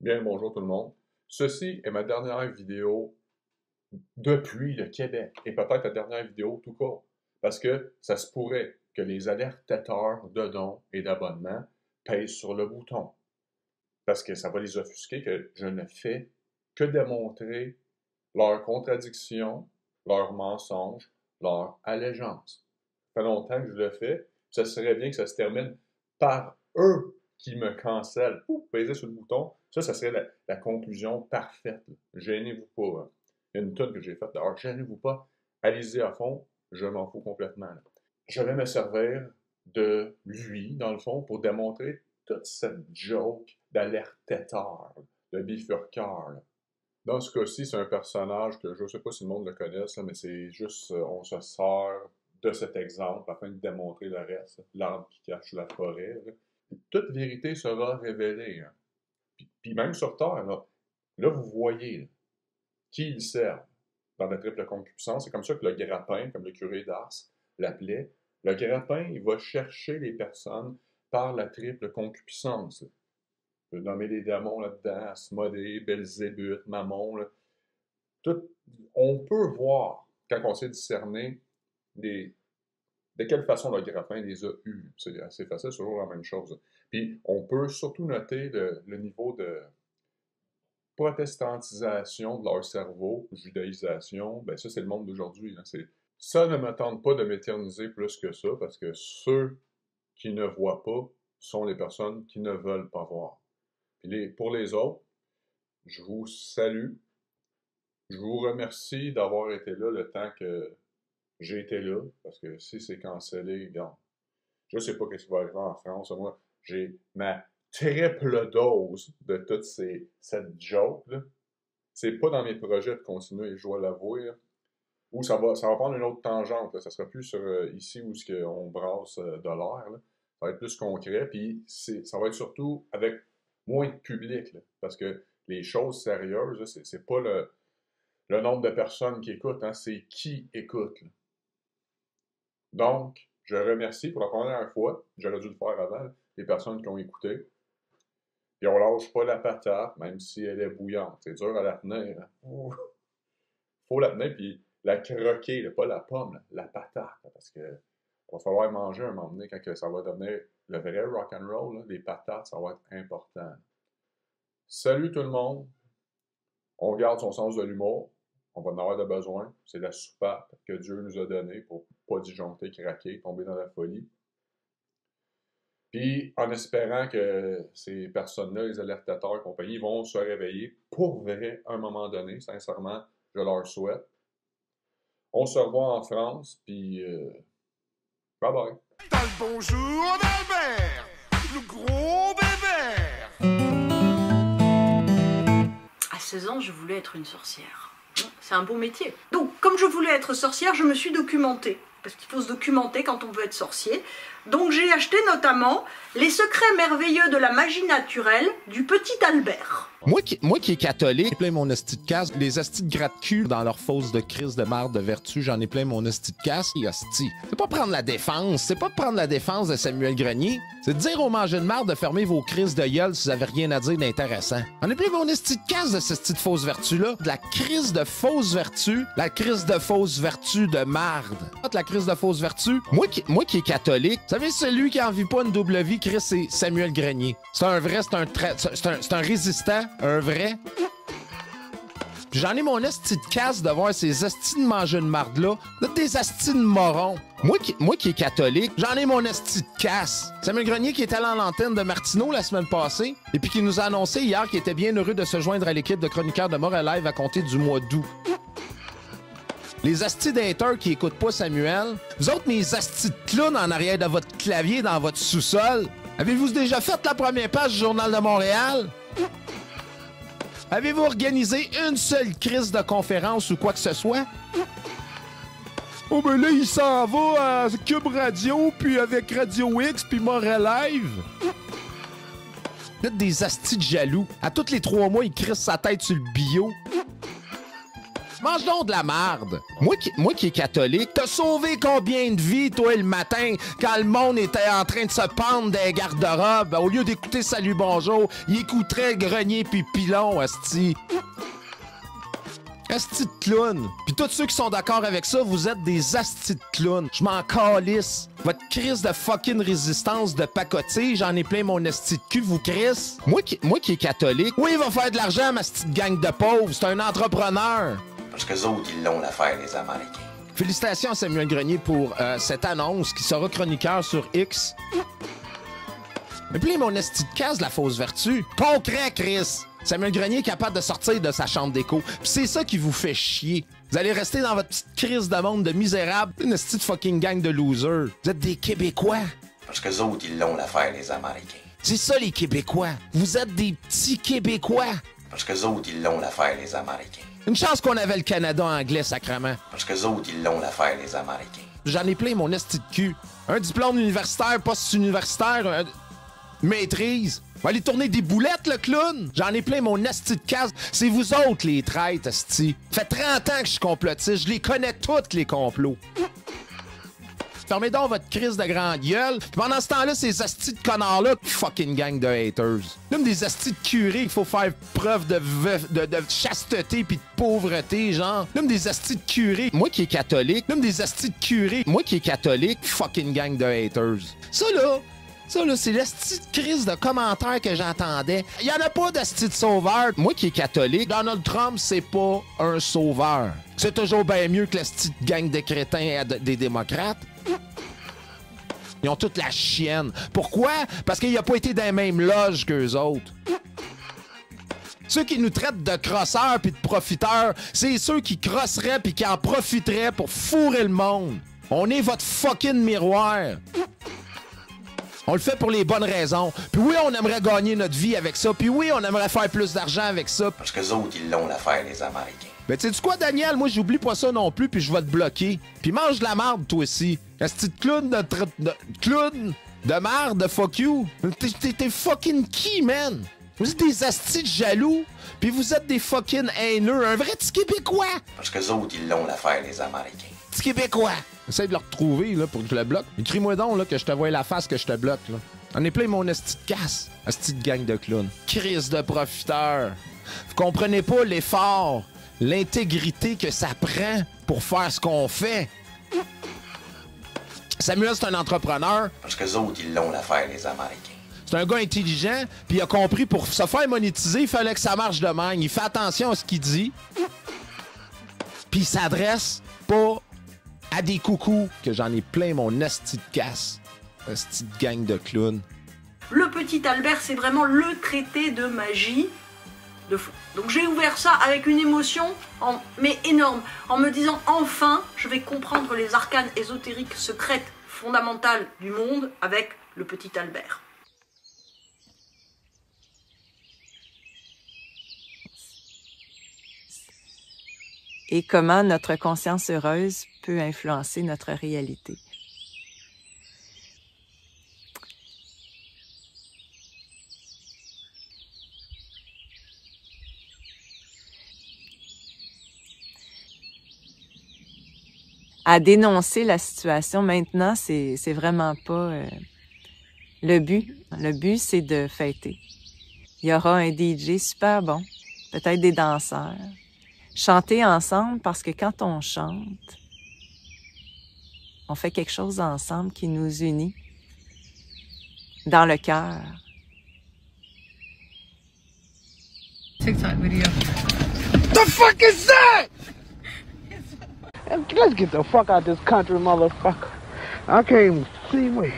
Bien, bonjour tout le monde. Ceci est ma dernière vidéo depuis le Québec et peut-être la dernière vidéo tout court parce que ça se pourrait que les alertateurs de dons et d'abonnements pèsent sur le bouton parce que ça va les offusquer que je ne fais que démontrer leurs contradictions, leurs mensonges, leur allégeance. Ça fait longtemps que je le fais. Ça serait bien que ça se termine par eux qui me cancellent. Pouf, peser sur le bouton. Ça serait la conclusion parfaite. Gênez-vous pas. Hein. Il y a une tonne que j'ai faite dehors. Gênez-vous pas. Allez-y à fond. Je m'en fous complètement. Là. Je vais me servir de lui, dans le fond, pour démontrer toute cette joke d'alertateur, de bifurqueur. Là. Dans ce cas-ci, c'est un personnage que je ne sais pas si le monde le connaisse, là, mais c'est juste, on se sert de cet exemple afin de démontrer le reste, l'arbre qui cache la forêt. Là. Toute vérité sera révélée. Hein. Puis même sur Terre, là vous voyez là, qui il sert dans la triple concupiscence. C'est comme ça que le grappin, comme le curé d'Ars l'appelait, le grappin, il va chercher les personnes par la triple concupiscence. Là. Je peux nommer les démons là-dedans, Asmodée, Belzébuth, Mammon. Là. Tout, on peut voir, quand on sait discerner de quelle façon le grappin les a eus. C'est assez facile, c'est toujours la même chose. Puis on peut surtout noter le niveau de protestantisation de leur cerveau, judaïsation. Ben ça, c'est le monde d'aujourd'hui. Hein. Ça ne me tente pas de m'éterniser plus que ça, parce que ceux qui ne voient pas sont les personnes qui ne veulent pas voir. Puis pour les autres, je vous salue. Je vous remercie d'avoir été là le temps que j'ai été là, parce que si c'est cancellé, regarde, je ne sais pas ce qui va arriver en France. Moi, j'ai ma triple dose de toute cette joke-là. C'est pas dans mes projets de continuer, je dois l'avouer. Là. Ou ça va prendre une autre tangente. Là. Ça sera plus sur ici où on brasse de l'air. Là. Ça va être plus concret. Puis ça va être surtout avec moins de public. Là, parce que les choses sérieuses, c'est pas le nombre de personnes qui écoutent, hein, c'est qui écoute. Là. Donc, je remercie pour la première fois, j'aurais dû le faire avant, les personnes qui ont écouté. Puis on lâche pas la patate, même si elle est bouillante. C'est dur à la tenir. Hein. Faut la tenir, puis la croquer, là, pas la pomme, là, la patate. Parce que va falloir manger un moment donné quand ça va devenir le vrai rock'n'roll. Les patates, ça va être important. Salut tout le monde. On garde son sens de l'humour. On va en avoir de besoin. C'est la soupape que Dieu nous a donnée pour pas disjoncter, craquer, tomber dans la folie. Puis, en espérant que ces personnes-là, les alertateurs et compagnie, vont se réveiller pour vrai à un moment donné. Sincèrement, je leur souhaite. On se revoit en France, puis bye bye. T'as le bonjour d'Albert, le gros bébert. À 16 ans, je voulais être une sorcière. C'est un beau métier. Donc, comme je voulais être sorcière, je me suis documentée. Parce qu'il faut se documenter quand on veut être sorcier. Donc j'ai acheté notamment Les secrets merveilleux de la magie naturelle du petit Albert. Moi qui est catholique, j'ai plein mon hostie de casse. Les hosties de gratte-cul dans leur fosse de crise de marde de vertu, j'en ai plein mon hostie de casse. Et hostie, c'est pas prendre la défense, c'est pas prendre la défense de Samuel Grenier. C'est de dire aux mangeurs de marde de fermer vos crises de gueule si vous avez rien à dire d'intéressant. J'en ai plein mon hostie de casse de cette petite fausse vertu-là. De la crise de fausse vertu, la crise de fausse vertu de marde. La crise de fausse vertu. Moi qui est catholique, vous savez, celui qui en vit pas une double vie, Chris, c'est Samuel Grenier. C'est un vrai, c'est un résistant, un vrai. Puis j'en ai mon esti de casse de voir ces estis de manger de marde-là. Des estis de morons. Moi qui est catholique, j'en ai mon esti de casse. Samuel Grenier qui est allé en l'antenne de Martineau la semaine passée, et puis qui nous a annoncé hier qu'il était bien heureux de se joindre à l'équipe de chroniqueurs de Montréal Live à compter du mois d'août. Les astis d'haters qui écoutent pas Samuel, vous autres, mes astis de clowns en arrière de votre clavier dans votre sous-sol, avez-vous déjà fait la première page du Journal de Montréal? Avez-vous organisé une seule crise de conférence ou quoi que ce soit? Oh ben là, il s'en va à Cube Radio, puis avec Radio X, puis Montréal Live. Vous êtes des astis de jaloux. À tous les 3 mois, il crisse sa tête sur le bio. Mange donc de la marde. Moi qui est catholique, t'as sauvé combien de vies, toi, le matin, quand le monde était en train de se pendre des garde-robes? Au lieu d'écouter Salut Bonjour, il écouterait Grenier puis Pilon, asti. Asti de clown. Puis tous ceux qui sont d'accord avec ça, vous êtes des astis de clown. Je m'en calisse. Votre crise de fucking résistance de pacotille, j'en ai plein mon asti de cul, vous crisse. Moi qui est catholique, oui, il va faire de l'argent, ma petite gang de pauvres. C'est un entrepreneur. Parce que les autres, ils l'ont l'affaire, les Américains. Félicitations à Samuel Grenier pour cette annonce qui sera chroniqueur sur X. Mais puis mon esti de case de la fausse vertu. Concret, Chris! Samuel Grenier est capable de sortir de sa chambre d'écho. Puis c'est ça qui vous fait chier. Vous allez rester dans votre petite crise de monde de misérable, une esti de fucking gang de losers. Vous êtes des Québécois. Parce que les autres, ils l'ont l'affaire, les Américains. C'est ça, les Québécois. Vous êtes des petits Québécois. Parce que les autres, ils l'ont l'affaire, les Américains. Une chance qu'on avait le Canada anglais, sacrement. Parce que les autres, ils l'ont l'affaire, les Américains. J'en ai plein mon esti de cul. Un diplôme universitaire, post-universitaire, maîtrise. Va aller tourner des boulettes, le clown. J'en ai plein mon esti de case. C'est vous autres, les traîtres, esti. Fait 30 ans que je suis complotiste. Je les connais toutes, les complots. Fermez donc votre crise de grande gueule. Puis pendant ce temps-là, ces astis de connards-là, fucking gang de haters. Comme des astis de curés qu'il faut faire preuve de chasteté puis de pauvreté, genre. Comme des astis de curés. Moi qui est catholique. Comme des astis de curés. Moi qui est catholique, fucking gang de haters. Ça, là, c'est l'asti de crise de commentaires que j'entendais. Il y en a pas d'asti de sauveur. Moi qui est catholique, Donald Trump, c'est pas un sauveur. C'est toujours bien mieux que l'asti de gang de crétins des démocrates. Ils ont toute la chienne. Pourquoi? Parce qu'il a pas été dans les mêmes loges qu'eux autres. Ceux qui nous traitent de crosseurs puis de profiteurs, c'est ceux qui crosseraient puis qui en profiteraient pour fourrer le monde. On est votre fucking miroir. On le fait pour les bonnes raisons. Puis oui, on aimerait gagner notre vie avec ça. Puis oui, on aimerait faire plus d'argent avec ça. Parce que les autres, ils l'ont l'affaire, les Américains. Ben, tu sais quoi, Daniel? Moi, j'oublie pas ça non plus, puis je vais te bloquer. Puis mange de la marde, toi aussi. Asti de clown clown de marde, fuck you. T'es fucking qui, man? Vous êtes des astis de jaloux, puis vous êtes des fucking haineux. Un vrai petit Québécois. Parce que les autres, ils l'ont l'affaire, les Américains. Petit Québécois. Essaye de le retrouver, là, pour que je le bloque. Écris-moi donc, là, que je te voie la face que je te bloque, là. On est plein mon esti de casse. Esti de gang de clowns. Crise de profiteurs. Vous comprenez pas l'effort, l'intégrité que ça prend pour faire ce qu'on fait. Samuel, c'est un entrepreneur. Parce que les autres, ils l'ont l'affaire, les Américains. C'est un gars intelligent, puis il a compris pour se faire monétiser, il fallait que ça marche de même. Il fait attention à ce qu'il dit. Puis il s'adresse pas à des coucous, que j'en ai plein mon esti de casse. Esti de gang de clowns. Le petit Albert, c'est vraiment le traité de magie de fou. Donc j'ai ouvert ça avec une émotion, mais énorme, en me disant enfin, je vais comprendre les arcanes ésotériques secrètes fondamentales du monde avec le petit Albert. Et comment notre conscience heureuse peut influencer notre réalité. À dénoncer la situation maintenant, c'est vraiment pas le but. Le but, c'est de fêter. Il y aura un DJ super bon, peut-être des danseurs. Chanter ensemble, parce que quand on chante, on fait quelque chose ensemble qui nous unit dans le cœur. TikTok video. The fuck is that? Let's get the fuck out of this country, motherfucker. I can't even see me.